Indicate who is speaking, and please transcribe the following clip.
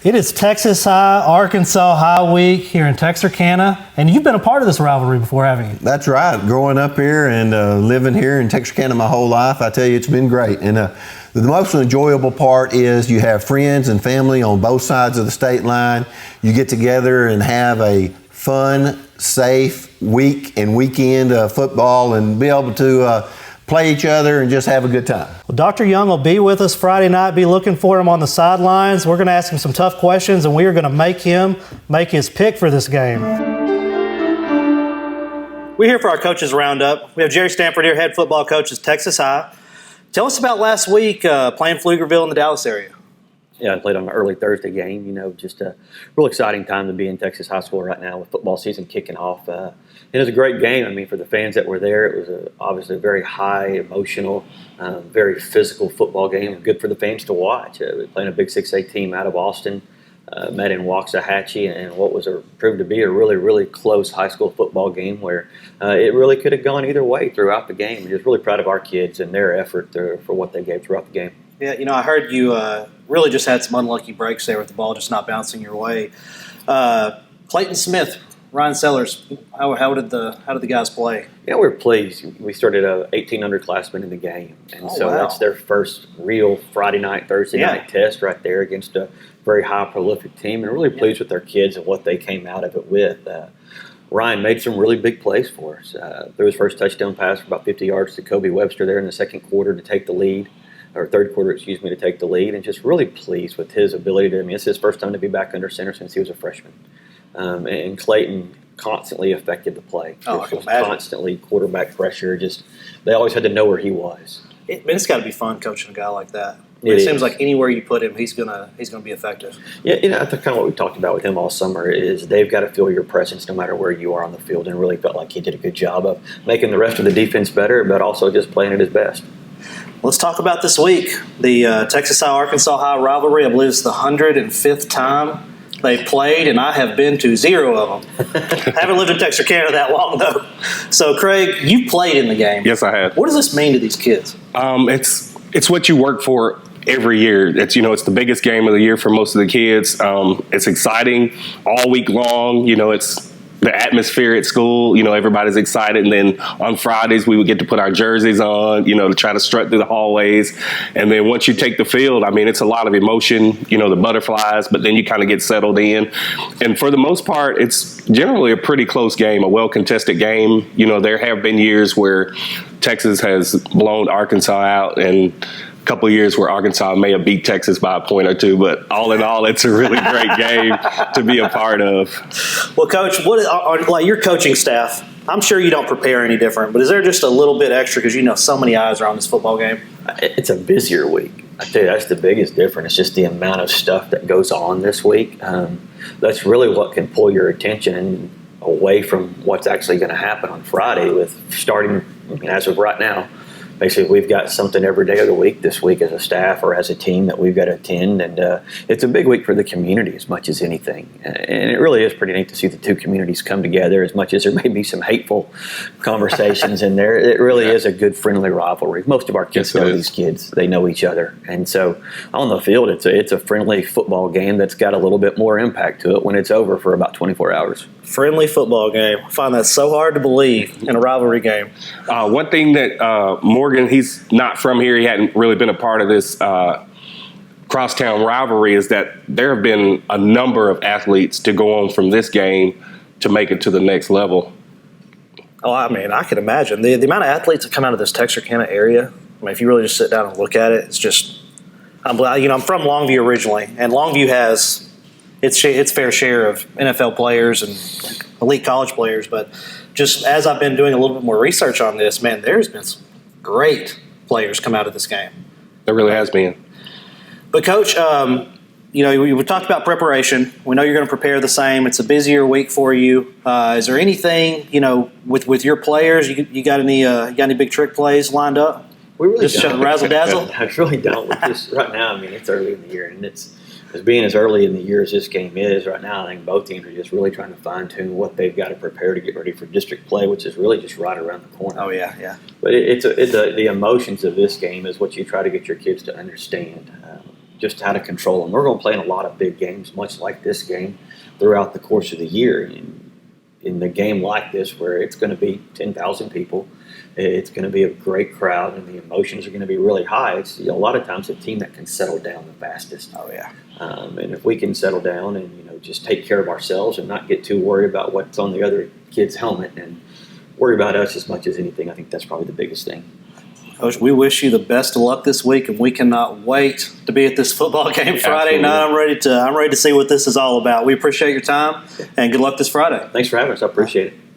Speaker 1: It is Texas High, Arkansas High week here in Texarkana, and you've been a part of this rivalry before, haven't you?
Speaker 2: That's right. Growing up here and living here in Texarkana my whole life, I tell you, it's been great. And the most enjoyable part is you have friends and family on both sides of the state line. You get together and have a fun, safe week and weekend of football and be able to play each other and just have a good time.
Speaker 1: Well, Dr. Young will be with us Friday night. Be looking for him on the sidelines. We're going to ask him some tough questions, and we are going to make him make his pick for this game. We're here for our coaches roundup. We have Gerry Stanford here, head football coach at Texas High. Tell us about last week playing Pflugerville in the Dallas area.
Speaker 3: Yeah, I played on an early Thursday game. You know, just a real exciting time to be in Texas high school right now with football season kicking off. It was a great game. I mean, for the fans that were there, it was obviously a very high, emotional, very physical football game. Good for the fans to watch. We're playing a Big 6A team out of Austin, met in Waxahachie, and what was proved to be a really, really close high school football game where it really could have gone either way throughout the game. Just really proud of our kids and their effort for what they gave throughout the game.
Speaker 1: Yeah, you know, I heard you really just had some unlucky breaks there with the ball just not bouncing your way. Clayton Smith, Ryan Sellers, how did the guys play?
Speaker 3: Yeah, we were pleased. We started a 18 underclassmen in the game, and that's their first real Friday night, Thursday night test right there against a very high prolific team, and really pleased with their kids and what they came out of it with. Ryan made some really big plays for us. Threw his first touchdown pass for about 50 yards to Kobe Webster there in the second quarter to take the lead. Or third quarter, to take the lead, and just really pleased with his ability to. I mean, it's his first time to be back under center since he was a freshman. And Clayton constantly affected the play. Constantly quarterback pressure. Just they always had to know where he was.
Speaker 1: It's got to be fun coaching a guy like that. It seems like anywhere you put him, he's gonna be effective.
Speaker 3: Yeah, you know, that's kind of what we talked about with him all summer. Is they've got to feel your presence no matter where you are on the field, and really felt like he did a good job of making the rest of the defense better, but also just playing at his best.
Speaker 1: Let's talk about this week. The Texas High Arkansas High rivalry. I believe it's the 105th time they've played, and I have been to 0 of them. I haven't lived in Texarkana that long, though. So, Craig, you played in the game.
Speaker 4: Yes, I have.
Speaker 1: What does this mean to these kids?
Speaker 4: It's what you work for every year. It's the biggest game of the year for most of the kids. It's exciting all week long. You know, it's the atmosphere at school, everybody's excited. And then on Fridays, we would get to put our jerseys on, to try to strut through the hallways. And then once you take the field, I mean, it's a lot of emotion, the butterflies, but then you kind of get settled in. And for the most part, it's generally a pretty close game, a well-contested game. There have been years where Texas has blown Arkansas out, and couple of years where Arkansas may have beat Texas by a point or two, but all in all, it's a really great game to be a part of.
Speaker 1: Well, Coach, like your coaching staff, I'm sure you don't prepare any different, but is there just a little bit extra because so many eyes are on this football game?
Speaker 3: It's a busier week. I tell you, that's the biggest difference. It's just the amount of stuff that goes on this week. That's really what can pull your attention away from what's actually going to happen on Friday with starting, as of right now. Basically, we've got something every day of the week this week as a staff or as a team that we've got to attend. And it's a big week for the community as much as anything. And it really is pretty neat to see the two communities come together as much as there may be some hateful conversations in there. It really is a good, friendly rivalry. Most of our kids know these kids. They know each other. And so on the field, it's a friendly football game that's got a little bit more impact to it when it's over for about 24 hours.
Speaker 1: Friendly football game. I find that so hard to believe in a rivalry game.
Speaker 4: One thing that Morgan, he's not from here. He hadn't really been a part of this crosstown rivalry, is that there have been a number of athletes to go on from this game to make it to the next level.
Speaker 1: Oh, I mean, I can imagine. The amount of athletes that come out of this Texarkana area, I mean, if you really just sit down and look at it, it's just I'm from Longview originally, and Longview has its fair share of NFL players and elite college players, but just as I've been doing a little bit more research on this, man, there's been some great players come out of this game.
Speaker 4: There really has been.
Speaker 1: But, Coach, we talked about preparation. We know you're going to prepare the same. It's a busier week for you. Is there anything, with your players, you got any big trick plays lined up?
Speaker 3: We really
Speaker 1: just
Speaker 3: don't.
Speaker 1: Razzle dazzle?
Speaker 3: I really don't. Right now, I mean, it's early in the year, and it's as being as early in the year as this game is right now, I think both teams are just really trying to fine-tune what they've got to prepare to get ready for district play, which is really just right around the corner.
Speaker 1: Oh, yeah.
Speaker 3: But the emotions of this game is what you try to get your kids to understand. just out of control. And we're going to play in a lot of big games, much like this game, throughout the course of the year. And in the game like this, where it's going to be 10,000 people, it's going to be a great crowd, and the emotions are going to be really high. It's a lot of times a team that can settle down the fastest.
Speaker 1: Oh yeah.
Speaker 3: And if we can settle down and just take care of ourselves and not get too worried about what's on the other kid's helmet and worry about us as much as anything, I think that's probably the biggest thing.
Speaker 1: Coach, we wish you the best of luck this week, and we cannot wait to be at this football game Friday night. I'm ready to see what this is all about. We appreciate your time, and good luck this Friday.
Speaker 3: Thanks for having us. I appreciate it.